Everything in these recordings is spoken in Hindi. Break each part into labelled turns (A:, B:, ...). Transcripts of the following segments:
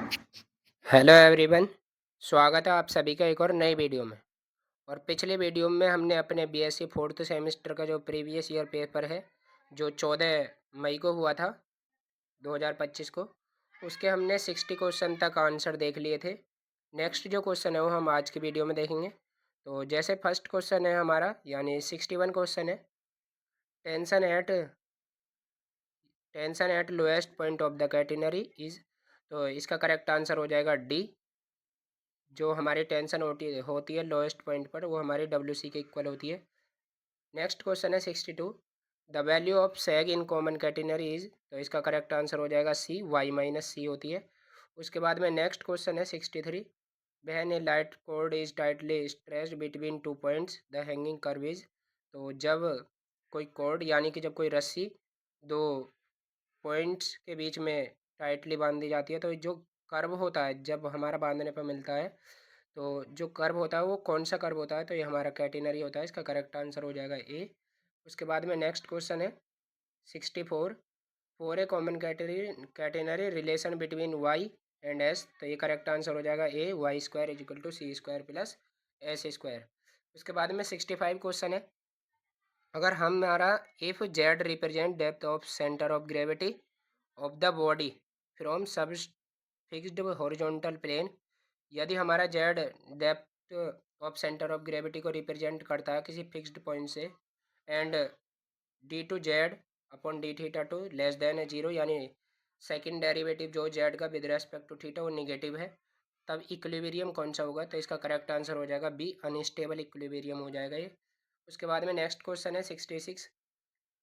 A: Hello everyone. स्वागत है आप सभी का एक और नई वीडियो में। और पिछले वीडियो में हमने अपने बीएससी फोर्थ सेमेस्टर का जो प्रीवियस ईयर पेपर है, जो 14 मई को हुआ था 2025 को, उसके हमने 60 क्वेश्चन तक आंसर देख लिए थे। नेक्स्ट जो क्वेश्चन है वो हम आज की वीडियो में देखेंगे। तो जैसे फर्स्ट क्वेश्चन है हमारा, यानी 61 क्वेश्चन है, tension eight tension eight lowest point of the catenary is. तो इसका करेक्ट आंसर हो जाएगा डी। जो हमारी टेंशन होती है लोएस्ट पॉइंट पर, वो हमारी डब्ल्यू सी के इक्वल होती है। नेक्स्ट क्वेश्चन है 62, the value of सेग in common catenary is. तो इसका करेक्ट आंसर हो जाएगा सी, वाई माइनस सी होती है। उसके बाद में नेक्स्ट क्वेश्चन है 63, when a light code is tightly stressed between two points the hanging curve is. तो जब कोई कोड यानी कि जब कोई रस्सी दो पॉइंट्स के बीच में टाइटली बांध दी जाती है, तो जो कर्व होता है जब हमारा बांधने पर मिलता है, तो जो कर्व होता है वो कौन सा कर्व होता है, तो ये हमारा कैटेनरी होता है। इसका करेक्ट आंसर हो जाएगा ए। उसके बाद में नेक्स्ट क्वेश्चन है 64, for a common catenary relation between y and s. तो ये करेक्ट आंसर हो जाएगा a, y square is equal to c square plus s square. उसके बाद में 65 क्वेश्चन है, अगर हमारा if z represent depth of centre of gravity of the body from some fixed horizontal plane. यदि हमारा z depth of centre of gravity को रिप्रेजेंट करता है किसी फिक्स्ड पॉइंट से, and D two Z upon D theta two less than zero, यानी सेकंड डेरिवेटिव जो जेड का विद रेस्पेक्ट टू थीटा वो निगेटिव है, तब इक्विलिब्रियम कौन सा होगा। तो इसका करेक्ट आंसर हो जाएगा बी, अनस्टेबल इक्विलिब्रियम हो जाएगा ये। उसके बाद में नेक्स्ट क्वेश्चन है 66,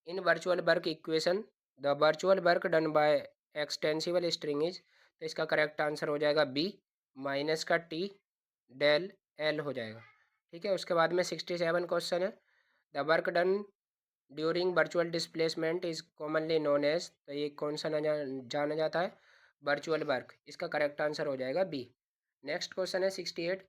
A: in virtual work equation the virtual work done by extensible string is. तो इसका करेक्ट आंसर हो जाएगा बी, माइनस का टी डेल एल हो जाएगा। ठीक है। उसके बाद में 67 क्वेश्चन है, the work done during virtual displacement is commonly known as. तो ये कौन सा जाना जाता है, वर्चुअल वर्क। इसका करेक्ट आंसर हो जाएगा बी। नेक्स्ट क्वेश्चन है 68,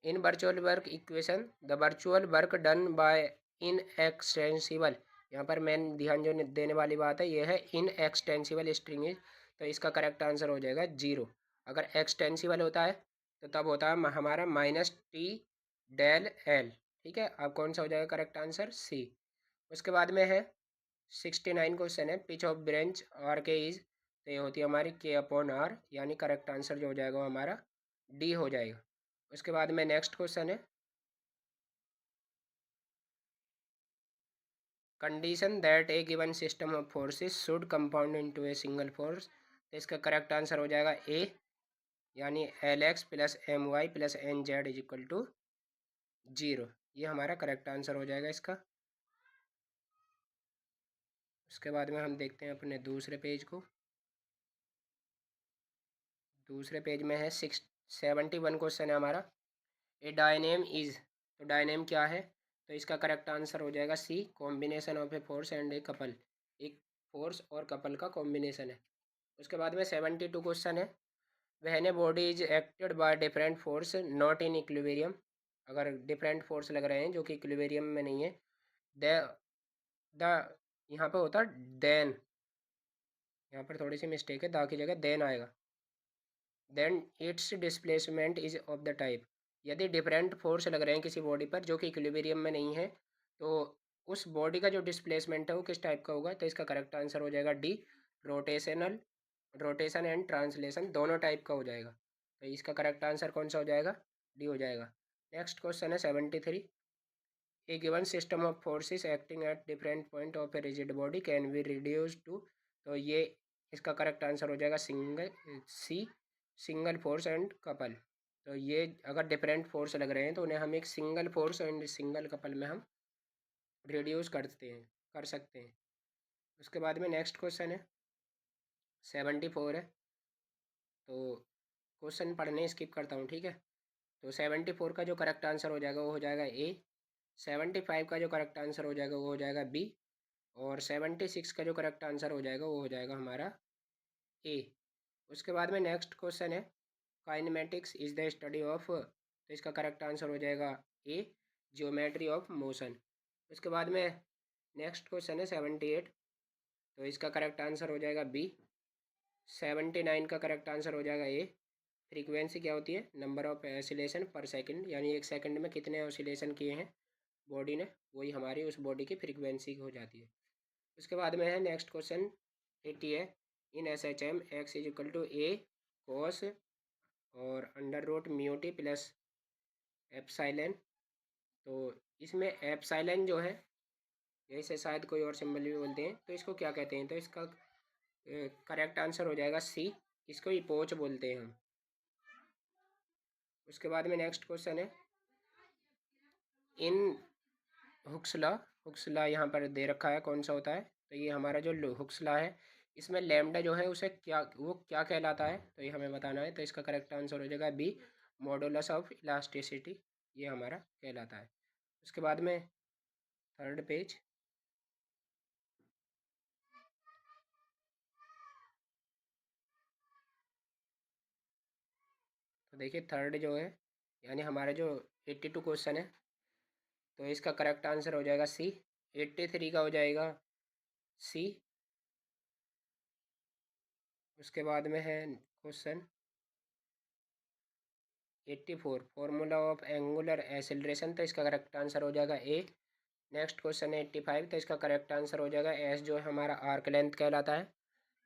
A: in virtual work equation the virtual work done by inextensible. यहाँ पर मेन ध्यान जो देने वाली बात है ये है इन एक्सटेंसिबल स्ट्रिंग इज। तो इसका करेक्ट आंसर हो जाएगा जीरो। अगर एक्सटेंसिबल होता है तो तब होता है हमारा माइनस टी डेल एल। ठीक है। अब कौन सा हो जाएगा करेक्ट आंसर, सी। उसके बाद में है 69 क्वेश्चन है, पिच ऑफ ब्रेंच आर के इज। तो ये होती है हमारी के अपॉन आर, यानी करेक्ट आंसर जो हो जाएगा वो हमारा डी हो जाएगा। उसके बाद में नेक्स्ट क्वेश्चन है, condition that a given system of forces should compound into a single force. तो इसका करेक्ट आंसर हो जाएगा ए, यानी L X plus M Y plus N Z is equal to zero. ये हमारा करेक्ट आंसर हो जाएगा इसका। उसके बाद में हम देखते हैं अपने दूसरे पेज को। दूसरे पेज में है 71 क्वेश्चन है हमारा, ए डायनेम इज। तो डायनेम क्या है, तो इसका करेक्ट आंसर हो जाएगा c, combination of a force and a couple. एक फोर्स और कपल का कॉम्बिनेशन है। उसके बाद में 72 क्वेश्चन है, when a body is acted by different force not in equilibrium. अगर डिफरेंट फोर्स लग रहे हैं जो कि इक्विलिब्रियम में नहीं है, द द यहाँ पे होता देन, यहाँ पर थोड़ी सी मिस्टेक है, द की जगह देन आएगा। Then its displacement is of the type. यदि डिफरेंट फोर्स लग रहे हैं किसी बॉडी पर जो कि इक्विलिब्रियम में नहीं है, तो उस बॉडी का जो डिस्प्लेसमेंट है वो किस टाइप का होगा। तो इसका करेक्ट आंसर हो जाएगा D, rotational, rotation and translation दोनों टाइप का हो जाएगा। तो इसका करेक्ट आंसर कौन सा हो जाएगा, डी हो जाएगा। नेक्स्ट क्वेश्चन है 73, a given system of forces acting at different point of a rigid body can be reduce to. तो ये इसका करेक्ट आंसर हो जाएगा single c, single force and couple. तो ये अगर डिफरेंट फोर्स लग रहे हैं तो उन्हें हम एक single force and single couple में हम रिड्यूस कर सकते हैं। उसके बाद में नेक्स्ट क्वेश्चन है 74 है, तो क्वेश्चन पढ़ने स्किप करता हूँ, ठीक है। तो 74 का जो करेक्ट आंसर हो जाएगा वो हो जाएगा ए, 75 का जो करेक्ट आंसर हो जाएगा वो हो जाएगा बी, और 76 का जो करेक्ट आंसर हो जाएगा वो हो जाएगा हमारा ए। उसके बाद में नेक्स्ट क्वेश्चन है, kinematics is the study of. तो इसका करेक्ट आंसर हो जाएगा ए, जियोमेट्री ऑफ मोशन। उसके बाद में नेक्स्ट क्वेश्चन है 78, तो इसका करेक्ट आंसर हो जाएगा बी, 79 का करेक्ट आंसर हो जाएगा ए, फ्रीक्वेंसी क्या होती है, नंबर ऑफ ऑसिलेशन पर सेकंड, यानी एक सेकंड में कितने ऑसिलेशन किए हैं बॉडी ने, वही हमारी उस बॉडी की फ्रीक्वेंसी हो जाती है। उसके बाद में है नेक्स्ट क्वेश्चन 80 है, in s h m x is equal to a cos और under root mu t plus epsilon. तो इसमें एप्साइलन जो है, जैसे शायद कोई और सिंबल भी बोलते हैं, तो इसको क्या कहते हैं, तो इसका करेक्ट आंसर हो जाएगा सी, इसको इपोच बोलते हैं हम। उसके बाद में नेक्स्ट क्वेश्चन है, इन हुक्सला, हुक्सला यहाँ पर दे रखा है कौन सा होता है, तो ये हमारा जो हुक्सला है, इसमें लैम्डा जो है उसे क्या, वो क्या कहलाता है, तो ये हमें बताना है। तो इसका करेक्ट आंसर हो जाएगा बी, मॉडुलस ऑफ इलास्टिसिटी, ये हमारा कहलाता है। उसके बाद में थर्ड पेज, तो देखिए थर्ड जो है, यानी हमारा जो 82 क्वेश्चन है, तो इसका करेक्ट आंसर हो जाएगा सी। 83 का हो जाएगा सी। उसके बाद में है question 84, formula of angular acceleration, तो इसका करेक्ट आंसर हो जाएगा ए। नेक्स्ट क्वेश्चन है 85, तो इसका करेक्ट आंसर हो जाएगा एस, जो है हमारा आर्क लेंथ कहलाता है।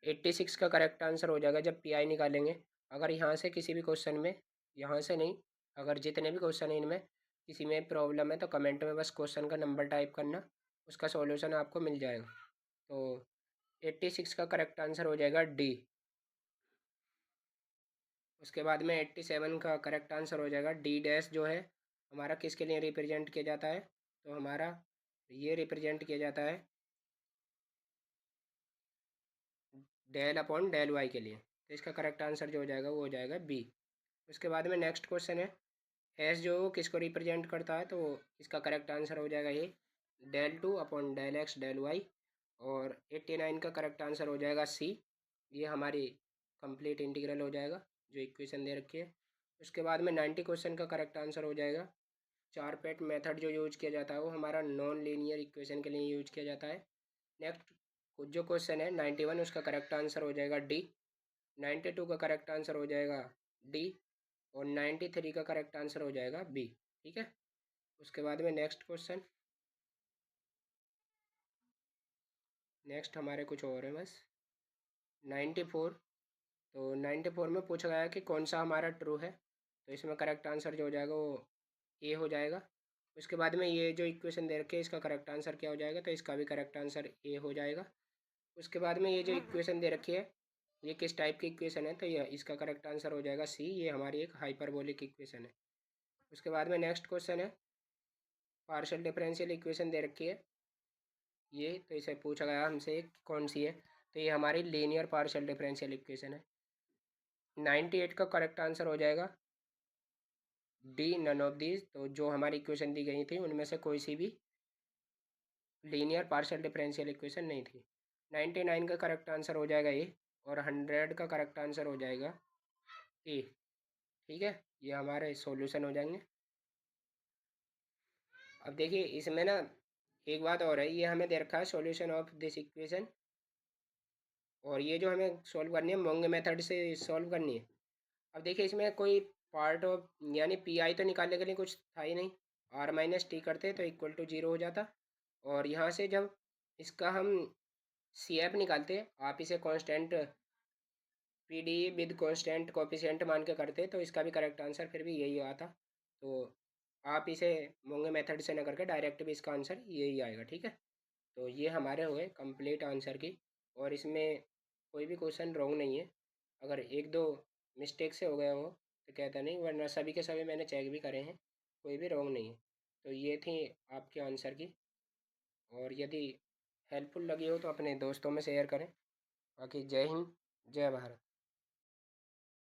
A: 86 का करेक्ट आंसर हो जाएगा जब पी आई निकालेंगे। अगर यहाँ से किसी भी क्वेश्चन में, यहाँ से नहीं, अगर जितने भी क्वेश्चन हैं इनमें किसी में प्रॉब्लम है तो कमेंट में बस क्वेश्चन का नंबर टाइप करना, उसका सॉल्यूशन आपको मिल जाएगा। तो 86 का करेक्ट आंसर हो जाएगा डी। उसके बाद में 87 का करेक्ट आंसर हो जाएगा डी डैश, जो है हमारा किसके लिए रिप्रेजेंट किया जाता है, तो हमारा ये रिप्रेजेंट किया जाता है डेल अपॉन डेल वाई के लिए। तो इसका करेक्ट आंसर जो हो जाएगा वो हो जाएगा बी। उसके बाद में नेक्स्ट क्वेश्चन है, एस जो किसको रिप्रेजेंट करता है, तो इसका करेक्ट आंसर हो जाएगा ये del two upon del X del Y. और 89 का करेक्ट आंसर हो जाएगा सी, ये हमारी कंप्लीट इंटीग्रल हो जाएगा जो इक्वेशन दे रखी है। उसके बाद में 90 क्वेश्चन का करेक्ट आंसर हो जाएगा, चार पेट मेथड जो यूज किया जाता है वो हमारा नॉन लीनियर इक्वेशन के लिए यूज किया जाता है। नेक्स्ट जो क्वेश्चन है 91, उसका करेक्ट आंसर हो जाएगा डी। 92 का करेक्ट आंसर हो जाएगा डी। और 93 का करेक्ट आंसर हो जाएगा बी। ठीक है। उसके बाद में नेक्स्ट क्वेश्चन, नेक्स्ट हमारे कुछ और है बस 94। तो 94 में पूछा गया है कि कौन सा हमारा ट्रू है, तो इसमें करेक्ट आंसर जो हो जाएगा वो ए हो जाएगा। उसके बाद में ये जो इक्वेशन दे रखी है इसका करेक्ट आंसर क्या हो जाएगा, तो इसका भी करेक्ट आंसर ए हो जाएगा। उसके बाद में ये जो इक्वेशन दे रखी है ये किस टाइप की इक्वेशन है, तो ये इसका करेक्ट आंसर हो जाएगा सी, ये हमारी एक हाइपरबोलिक इक्वेशन है। उसके बाद में नेक्स्ट क्वेश्चन है, पार्शियल डिफरेंशियल इक्वेशन दे रखी है ये, तो इसे पूछा गया हमसे कौन सी है, तो ये हमारी लीनियर पार्शियल डिफरेंशियल इक्वेशन है। 98 का करेक्ट आंसर हो जाएगा डी, नन ऑफ दीज। तो जो हमारी इक्वेशन दी गई थी उनमें से कोई सी भी लीनियर पार्शियल डिफरेंशियल इक्वेशन नहीं थी। 99 का करेक्ट आंसर हो जाएगा ए। और 100 का करेक्ट आंसर हो जाएगा ए। ठीक है, ये हमारे सॉल्यूशन हो जाएंगे। अब देखिए इसमें ना एक बात और है, ये हमें दे रखा है सॉल्यूशन ऑफ दिस इक्वेशन, और ये जो हमें सॉल्व करनी है मोंग मेथड से सॉल्व करनी है। अब देखिए इसमें कोई पार्ट ऑफ यानी पी आई तो निकालने के लिए कुछ था ही नहीं, आर माइनस टी करते तो इक्वल टू जीरो हो जाता। और यहाँ से जब इसका हम सी एफ निकालते, आप इसे constant P D with constant coefficient मान के करते, तो इसका भी करेक्ट आंसर फिर भी यही आता। तो आप इसे मोंगे मेथड से न करके डायरेक्ट भी इसका आंसर यही आएगा। ठीक है, तो ये हमारे हुए कंप्लीट आंसर की, और इसमें कोई भी क्वेश्चन रॉन्ग नहीं है। अगर एक दो मिस्टेक से हो गया हो तो कहता नहीं, वरना सभी के सभी मैंने चेक भी करे हैं, कोई भी रॉन्ग नहीं है। तो ये थी आपके आंसर की, और यदि हेल्पफुल लगी हो तो अपने दोस्तों में शेयर करें। बाकी जय हिंद, जय भारत।